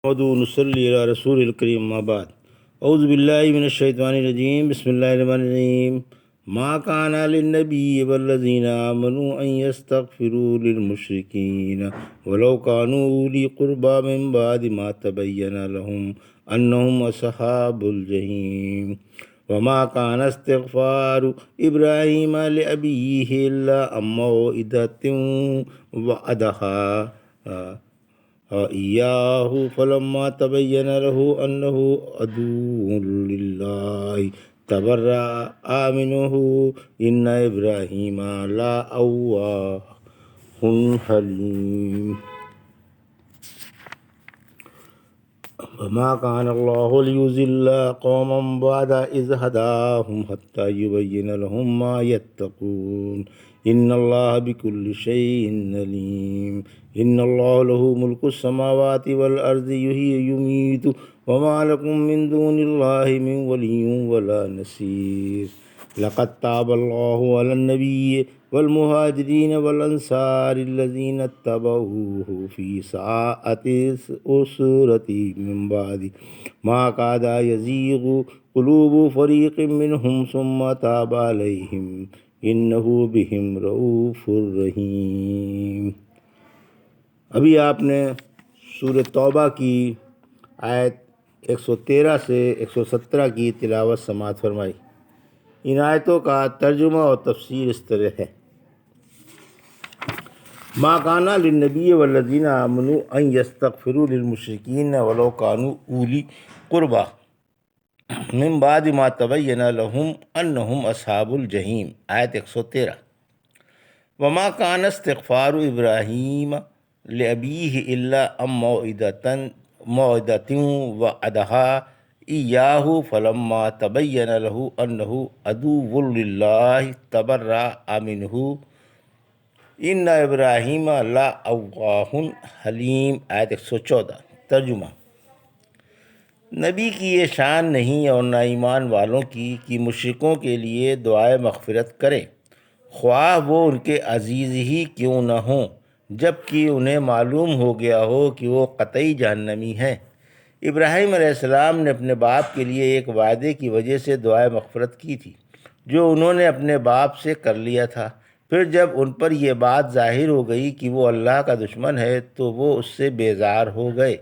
نصلی علی رسول الکریم ما بعد اعوذ باللہ من الشیطان الرجیم بسم اللہ الرحمن الرحیم ما کان للنبی والذین آمنوا ان یستغفروا للمشرکین ولو كانوا اولی قربى من بعد ما تبین لهم انہم اصحاب الجحیم وما كان استغفار ابراہیم لأبیہ الا عن موعدۃ وعدها إياه فلما تبين له أنه عدو لله تبرأ منه إن إبراهيم لأواه حليم وما كان الله ليضل قوما بعد إذ هداهم حتى يبين لهم ما يتقون إن الله بكل شيء عليم إن الله له ملك السماوات والأرض يحيي ويميت وما لكم من دون الله من ولي ولا نصير لقد تاب الله على النبي والمهاجرين والأنصار الذين اتبعوه في ساعة العسرة من بعد ما كاد يزيغ قلوب فريق منهم ثم تاب عليهم انہو بہم رؤوف الرحیم۔ ابھی آپ نے سورہ توبہ کی آیت 113 سے 117 کی تلاوت سماعت فرمائی۔ ان آیتوں کا ترجمہ اور تفسیر اس طرح ہے: ما کان للنبی والذین آمنوا ان یستغفروا للمشرکین ولو کانوا اولی قربی من بعد ما تبین لهم انہم اصحاب الجحیم۔ آیت 113۔ وما کان استغفار ابراہیم لأبیہ الا عن موعدۃ وعدها ایاہ فلما تبین له انہ عدو للہ تبرأ منہ ان ابراہیم لأواہ حلیم۔ آیت 114۔ ترجمہ: نبی کی یہ شان نہیں اور نہ ایمان والوں کی کہ مشرکوں کے لیے دعائے مغفرت کریں، خواہ وہ ان کے عزیز ہی کیوں نہ ہوں، جب کہ انہیں معلوم ہو گیا ہو کہ وہ قطعی جہنمی ہیں۔ ابراہیم علیہ السلام نے اپنے باپ کے لیے ایک وعدے کی وجہ سے دعائے مغفرت کی تھی جو انہوں نے اپنے باپ سے کر لیا تھا۔ پھر جب ان پر یہ بات ظاہر ہو گئی کہ وہ اللہ کا دشمن ہے تو وہ اس سے بیزار ہو گئے۔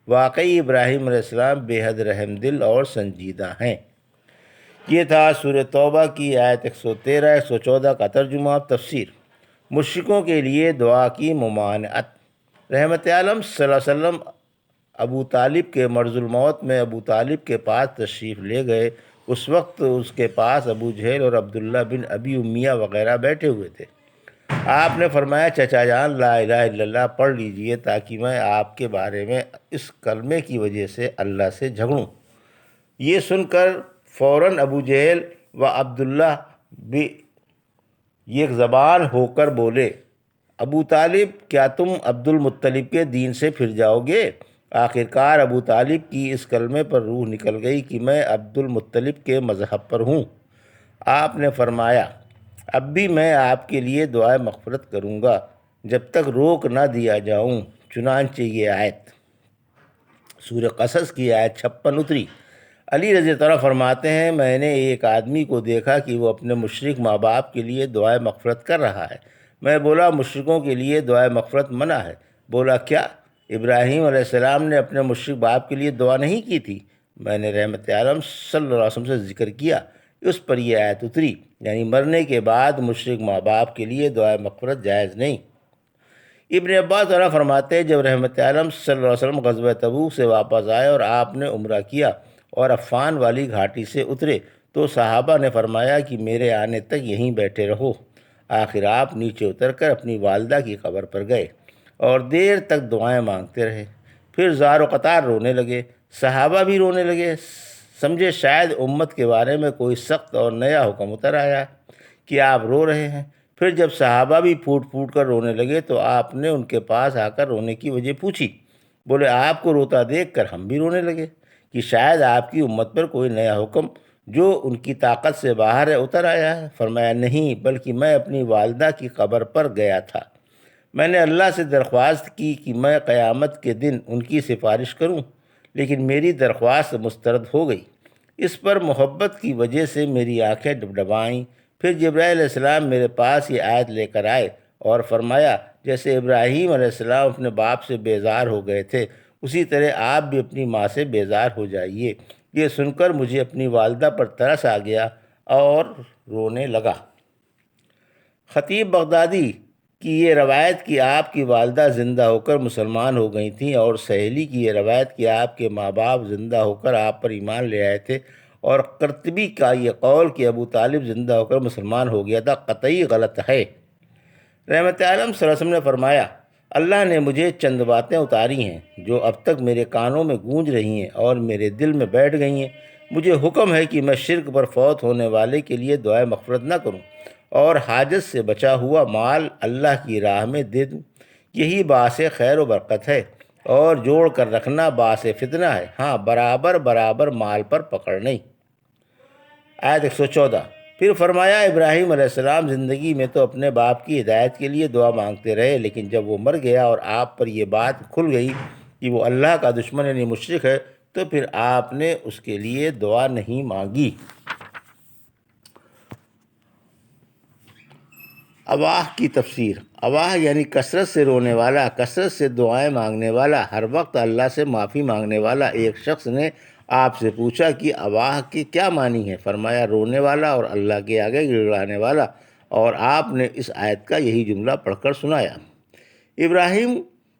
واقعی ابراہیم علیہ السلام بے حد رحم دل اور سنجیدہ ہیں۔ یہ تھا سورہ توبہ کی آیت 113 114 کا ترجمہ۔ تفسیر: مشرکوں کے لیے دعا کی ممانعت۔ رحمت عالم صلی اللہ علیہ وسلم ابو طالب کے مرض الموت میں ابو طالب کے پاس تشریف لے گئے۔ اس وقت اس کے پاس ابو جہل اور عبداللہ بن ابی امیہ وغیرہ بیٹھے ہوئے تھے۔ آپ نے فرمایا، چچا جان لا الہ الا اللہ پڑھ لیجئے تاکہ میں آپ کے بارے میں اس کلمے کی وجہ سے اللہ سے جھگڑوں۔ یہ سن کر فوراً ابو جہل و عبداللہ بھی ایک زبان ہو کر بولے، ابو طالب کیا تم عبد المطلب کے دین سے پھر جاؤ گے؟ آخرکار ابو طالب کی اس کلمے پر روح نکل گئی کہ میں عبد المطلب کے مذہب پر ہوں۔ آپ نے فرمایا، اب بھی میں آپ کے لیے دعائے مغفرت کروں گا جب تک روک نہ دیا جاؤں۔ چنانچہ یہ آیت سورہ قصص کی آیت 56 اتری۔ علی رضی اللہ عنہ فرماتے ہیں، میں نے ایک آدمی کو دیکھا کہ وہ اپنے مشرک ماں باپ کے لیے دعائے مغفرت کر رہا ہے۔ میں بولا، مشرکوں کے لیے دعائے مغفرت منع ہے؟ بولا، کیا ابراہیم علیہ السلام نے اپنے مشرک باپ کے لیے دعا نہیں کی تھی؟ میں نے رحمت عالم صلی اللہ علیہ وسلم سے ذکر کیا۔ اس پر یہ آیت اتری، یعنی مرنے کے بعد مشرک ماں باپ کے لیے دعائے مغفرت جائز نہیں۔ ابن عباس عنہ فرماتے ہیں، جب رحمت عالم صلی اللہ علیہ وسلم غزوہ تبوک سے واپس آئے اور آپ نے عمرہ کیا اور عفان والی گھاٹی سے اترے تو صحابہ نے فرمایا کہ میرے آنے تک یہیں بیٹھے رہو۔ آخر آپ نیچے اتر کر اپنی والدہ کی قبر پر گئے اور دیر تک دعائیں مانگتے رہے۔ پھر زار و قطار رونے لگے، صحابہ بھی رونے لگے۔ سمجھے شاید امت کے بارے میں کوئی سخت اور نیا حکم اتر آیا کہ آپ رو رہے ہیں۔ پھر جب صحابہ بھی پھوٹ پھوٹ کر رونے لگے تو آپ نے ان کے پاس آ کر رونے کی وجہ پوچھی۔ بولے، آپ کو روتا دیکھ کر ہم بھی رونے لگے کہ شاید آپ کی امت پر کوئی نیا حکم جو ان کی طاقت سے باہر ہے اتر آیا ہے۔ فرمایا، نہیں، بلکہ میں اپنی والدہ کی قبر پر گیا تھا۔ میں نے اللہ سے درخواست کی کہ میں قیامت کے دن ان کی سفارش کروں، لیکن میری درخواست مسترد ہو گئی۔ اس پر محبت کی وجہ سے میری آنکھیں ڈبڈبائیں۔ پھر جبرائیل علیہ السلام میرے پاس یہ آیت لے کر آئے اور فرمایا، جیسے ابراہیم علیہ السلام اپنے باپ سے بیزار ہو گئے تھے، اسی طرح آپ بھی اپنی ماں سے بیزار ہو جائیے۔ یہ سن کر مجھے اپنی والدہ پر ترس آ گیا اور رونے لگا۔ خطیب بغدادی کی یہ روایت کہ آپ کی والدہ زندہ ہو کر مسلمان ہو گئی تھیں، اور سہیلی کی یہ روایت کہ آپ کے ماں باپ زندہ ہو کر آپ پر ایمان لے آئے تھے، اور قرطبی کا یہ قول کہ ابو طالب زندہ ہو کر مسلمان ہو گیا تھا، قطعی غلط ہے۔ رحمت عالم صلی اللہ علیہ وسلم نے فرمایا، اللہ نے مجھے چند باتیں اتاری ہیں جو اب تک میرے کانوں میں گونج رہی ہیں اور میرے دل میں بیٹھ گئی ہیں۔ مجھے حکم ہے کہ میں شرک پر فوت ہونے والے کے لیے دعائے مغفرت نہ کروں، اور حاجت سے بچا ہوا مال اللہ کی راہ میں دے دوں۔ یہی باعث خیر و برکت ہے، اور جوڑ کر رکھنا باعث فتنہ ہے، ہاں برابر برابر مال پر پکڑ نہیں۔ آیت 114۔ پھر فرمایا، ابراہیم علیہ السلام زندگی میں تو اپنے باپ کی ہدایت کے لیے دعا مانگتے رہے، لیکن جب وہ مر گیا اور آپ پر یہ بات کھل گئی کہ وہ اللہ کا دشمن یعنی مشرک ہے، تو پھر آپ نے اس کے لیے دعا نہیں مانگی۔ اواہ کی تفسیر۔ اواہ یعنی کثرت سے رونے والا، کثرت سے دعائیں مانگنے والا، ہر وقت اللہ سے معافی مانگنے والا۔ ایک شخص نے آپ سے پوچھا کہ اواہ کے کیا معنی ہے؟ فرمایا، رونے والا اور اللہ کے آگے گڑگڑانے والا، اور آپ نے اس آیت کا یہی جملہ پڑھ کر سنایا۔ ابراہیم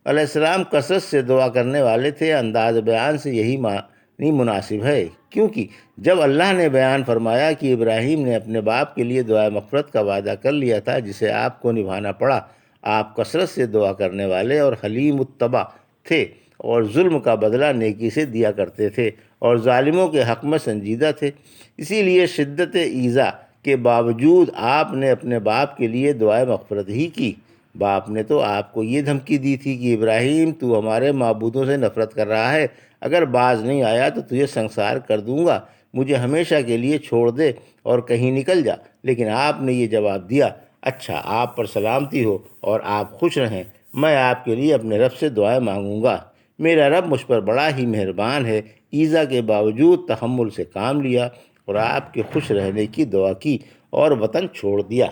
علیہ السلام کثرت سے دعا کرنے والے تھے، انداز بیان سے یہی معنی مناسب ہے، کیونکہ جب اللہ نے بیان فرمایا کہ ابراہیم نے اپنے باپ کے لیے دعائے مغفرت کا وعدہ کر لیا تھا جسے آپ کو نبھانا پڑا، آپ کثرت سے دعا کرنے والے اور حلیم الطبع تھے، اور ظلم کا بدلہ نیکی سے دیا کرتے تھے، اور ظالموں کے حق میں سنجیدہ تھے۔ اسی لیے شدت ایذا کے باوجود آپ نے اپنے باپ کے لیے دعائے مغفرت ہی کی۔ باپ نے تو آپ کو یہ دھمکی دی تھی کہ ابراہیم، تو ہمارے معبودوں سے نفرت کر رہا ہے، اگر باز نہیں آیا تو تجھے سنسار کر دوں گا، مجھے ہمیشہ کے لیے چھوڑ دے اور کہیں نکل جا۔ لیکن آپ نے یہ جواب دیا، اچھا، آپ پر سلامتی ہو اور آپ خوش رہیں، میں آپ کے لیے اپنے رب سے دعائیں مانگوں گا۔ میرا رب مجھ پر بڑا ہی مہربان ہے۔ ایذا کے باوجود تحمل سے کام لیا اور آپ کے خوش رہنے کی دعا کی اور وطن چھوڑ دیا۔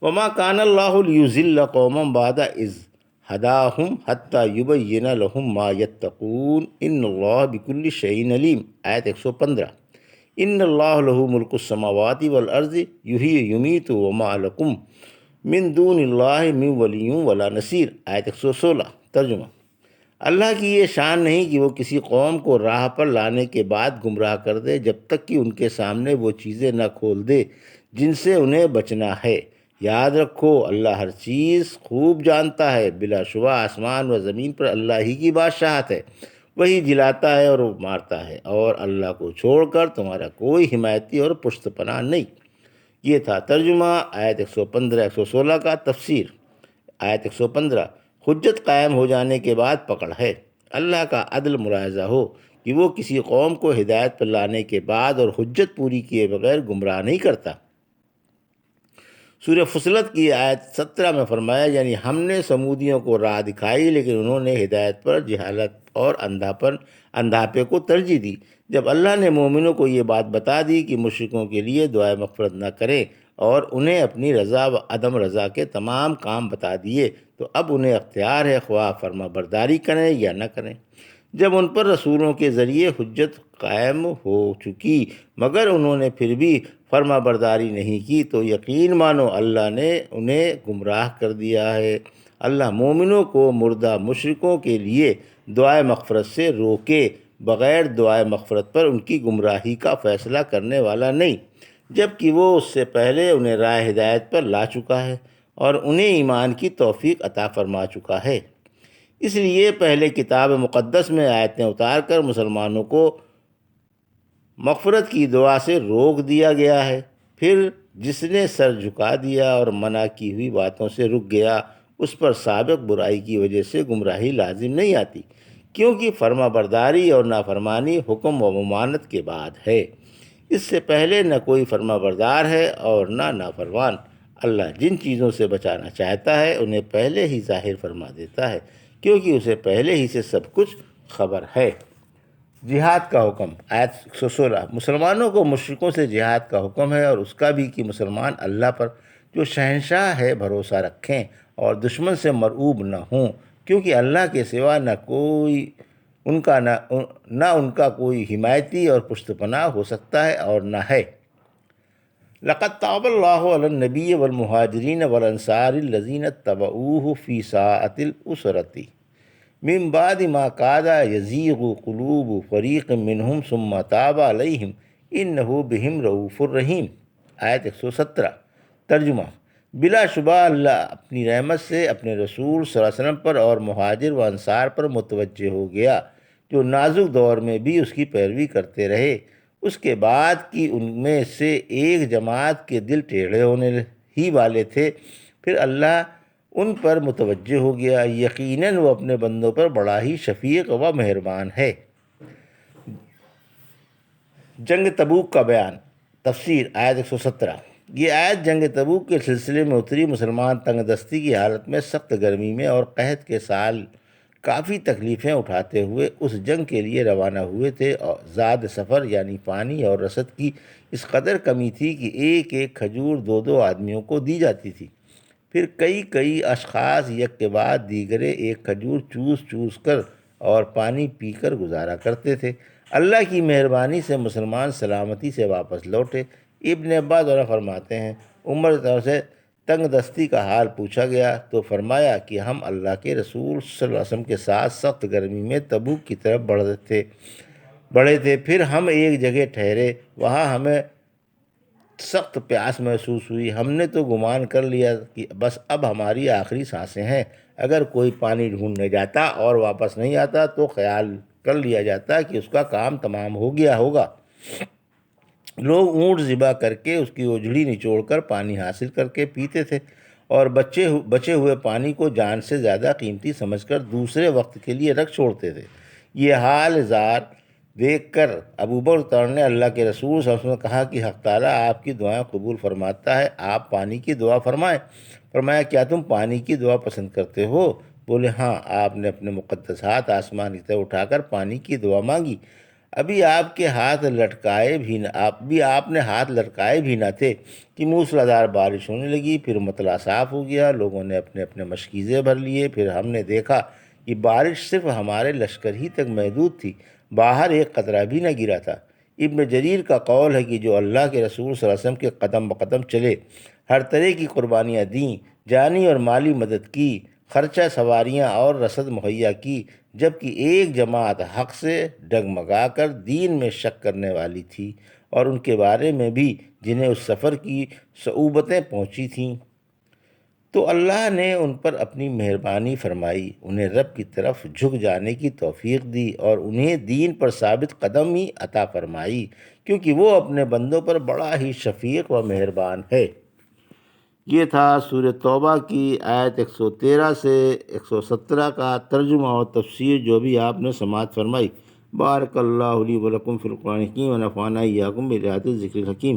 وما کان اللہ لیضل قوما بعد اذ ہداہم حتی یبین لہم ما یتقون ان اللہ بکل شیء علیم۔ آیت 115۔ ان اللہ لہ ملک السماوات والارض یحیی یمیت وما لکم من دون اللہ من ولی ولا نصیر۔ آیت 116۔ ترجمہ۔ اللہ کی یہ شان نہیں کہ وہ کسی قوم کو راہ پر لانے کے بعد گمراہ کر دے جب تک کہ ان کے سامنے وہ چیزیں نہ کھول دے جن سے انہیں بچنا ہے۔ یاد رکھو، اللہ ہر چیز خوب جانتا ہے۔ بلا شبہ آسمان و زمین پر اللہ ہی کی بادشاہت ہے، وہی جلاتا ہے اور مارتا ہے، اور اللہ کو چھوڑ کر تمہارا کوئی حمایتی اور پشت پناہ نہیں۔ یہ تھا ترجمہ آیت 115-116 کا۔ تفسیر۔ آیت 115۔ حجت قائم ہو جانے کے بعد پکڑ ہے۔ اللہ کا عدل ملاحظہ ہو کہ وہ کسی قوم کو ہدایت پر لانے کے بعد اور حجت پوری کیے بغیر گمراہ نہیں کرتا۔ سورہ فصلت کی آیت 17 میں فرمایا، یعنی ہم نے سمودیوں کو راہ دکھائی لیکن انہوں نے ہدایت پر جہالت اور اندھاپے کو ترجیح دی۔ جب اللہ نے مومنوں کو یہ بات بتا دی کہ مشرکوں کے لیے دعائے مغفرت نہ کریں اور انہیں اپنی رضا و عدم رضا کے تمام کام بتا دیے، تو اب انہیں اختیار ہے خواہ فرما برداری کریں یا نہ کریں۔ جب ان پر رسولوں کے ذریعے حجت قائم ہو چکی مگر انہوں نے پھر بھی فرما برداری نہیں کی، تو یقین مانو اللہ نے انہیں گمراہ کر دیا ہے۔ اللہ مومنوں کو مردہ مشرکوں کے لیے دعائے مغفرت سے روکے بغیر دعائے مغفرت پر ان کی گمراہی کا فیصلہ کرنے والا نہیں، جبکہ وہ اس سے پہلے انہیں راہ ہدایت پر لا چکا ہے اور انہیں ایمان کی توفیق عطا فرما چکا ہے۔ اس لیے پہلے کتاب مقدس میں آیتیں اتار کر مسلمانوں کو مغفرت کی دعا سے روک دیا گیا ہے۔ پھر جس نے سر جھکا دیا اور منع کی ہوئی باتوں سے رک گیا، اس پر سابق برائی کی وجہ سے گمراہی لازم نہیں آتی، کیونکہ فرما برداری اور نافرمانی حکم و ممانعت کے بعد ہے۔ اس سے پہلے نہ کوئی فرما بردار ہے اور نہ نافرمان۔ اللہ جن چیزوں سے بچانا چاہتا ہے انہیں پہلے ہی ظاہر فرما دیتا ہے، کیونکہ اسے پہلے ہی سے سب کچھ خبر ہے۔ جہاد کا حکم، آیت 116۔ مسلمانوں کو مشرکوں سے جہاد کا حکم ہے، اور اس کا بھی کہ مسلمان اللہ پر جو شہنشاہ ہے بھروسہ رکھیں اور دشمن سے مرعوب نہ ہوں، کیونکہ اللہ کے سوا نہ ان کا کوئی حمایتی اور پشت پناہ ہو سکتا ہے اور نہ ہے۔ لقد تاب اللہ علی النبی والمہاجرین والانصار الذین اتبعوہ فی ساعۃ العسرۃ من بعد ما کاد یزیغ قلوب فریق منہم ثم تاب علیہم انہ بہم رؤوف الرحیم۔ آیت 117۔ ترجمہ: بلا شبہ اللہ اپنی رحمت سے اپنے رسول صلی اللہ علیہ وسلم پر اور مہاجر و انصار پر متوجہ ہو گیا، جو نازک دور میں بھی اس کی پیروی کرتے رہے۔ اس کے بعد کہ ان میں سے ایک جماعت کے دل ٹیڑھے ہونے ہی والے تھے، پھر اللہ ان پر متوجہ ہو گیا۔ یقیناً وہ اپنے بندوں پر بڑا ہی شفیق و مہربان ہے۔ جنگ تبوک کا بیان، تفسیر۔ آیت 117۔ یہ آیت جنگ تبوک کے سلسلے میں اتری۔ مسلمان تنگ دستی کی حالت میں، سخت گرمی میں اور قحط کے سال کافی تکلیفیں اٹھاتے ہوئے اس جنگ کے لیے روانہ ہوئے تھے، اور زاد سفر یعنی پانی اور رسد کی اس قدر کمی تھی کہ ایک ایک کھجور دو دو آدمیوں کو دی جاتی تھی۔ پھر کئی اشخاص یک کے بعد دیگرے ایک کھجور چوس چوس کر اور پانی پی کر گزارا کرتے تھے۔ اللہ کی مہربانی سے مسلمان سلامتی سے واپس لوٹے۔ ابن عباس فرماتے ہیں، عمر کی طرف سے تنگ دستی کا حال پوچھا گیا تو فرمایا کہ ہم اللہ کے رسول صلی اللہ علیہ وسلم کے ساتھ سخت گرمی میں تبوک کی طرف بڑھے تھے۔ پھر ہم ایک جگہ ٹھہرے، وہاں ہمیں سخت پیاس محسوس ہوئی۔ ہم نے تو گمان کر لیا کہ بس اب ہماری آخری سانسیں ہیں۔ اگر کوئی پانی ڈھونڈنے جاتا اور واپس نہیں آتا تو خیال کر لیا جاتا کہ اس کا کام تمام ہو گیا ہوگا۔ لوگ اونٹ ذبح کر کے اس کی اجڑی نچوڑ کر پانی حاصل کر کے پیتے تھے، اور بچے ہوئے پانی کو جان سے زیادہ قیمتی سمجھ کر دوسرے وقت کے لیے رکھ چھوڑتے تھے۔ یہ حال زار دیکھ کر ابو بکر نے اللہ کے رسول صلی اللہ علیہ وسلم نے کہا کہ حق تعالیٰ آپ کی دعائیں قبول فرماتا ہے، آپ پانی کی دعا فرمائیں۔ فرمایا، کیا تم پانی کی دعا پسند کرتے ہو؟ بولے، ہاں۔ آپ نے اپنے مقدس ہاتھ آسمان کی طرف اٹھا کر پانی کی دعا مانگی۔ ابھی آپ نے ہاتھ لٹکائے بھی نہ تھے کہ موسلادھار بارش ہونے لگی۔ پھر مطلع صاف ہو گیا، لوگوں نے اپنے اپنے مشکیزیں بھر لیے۔ پھر ہم نے دیکھا کہ بارش صرف ہمارے لشکر ہی تک محدود تھی، باہر ایک قطرہ بھی نہ گرا تھا۔ ابن جریر کا قول ہے کہ جو اللہ کے رسول صلی اللہ علیہ وسلم کے قدم بقدم چلے، ہر طرح کی قربانیاں دیں، جانی اور مالی مدد کی، خرچہ سواریاں اور رسد مہیا کی، جبکہ ایک جماعت حق سے ڈگمگا کر دین میں شک کرنے والی تھی، اور ان کے بارے میں بھی جنہیں اس سفر کی صعوبتیں پہنچی تھیں، تو اللہ نے ان پر اپنی مہربانی فرمائی، انہیں رب کی طرف جھک جانے کی توفیق دی اور انہیں دین پر ثابت قدمی عطا فرمائی، کیونکہ وہ اپنے بندوں پر بڑا ہی شفیق و مہربان ہے۔ یہ تھا سورہ توبہ کی آیت 113 سے 117 کا ترجمہ اور تفسیر، جو بھی آپ نے سماعت فرمائی۔ بارک اللہ لی و لکم فی القرآن الحکیم و نفعنی ایاکم بآیات الذکر الحکیم۔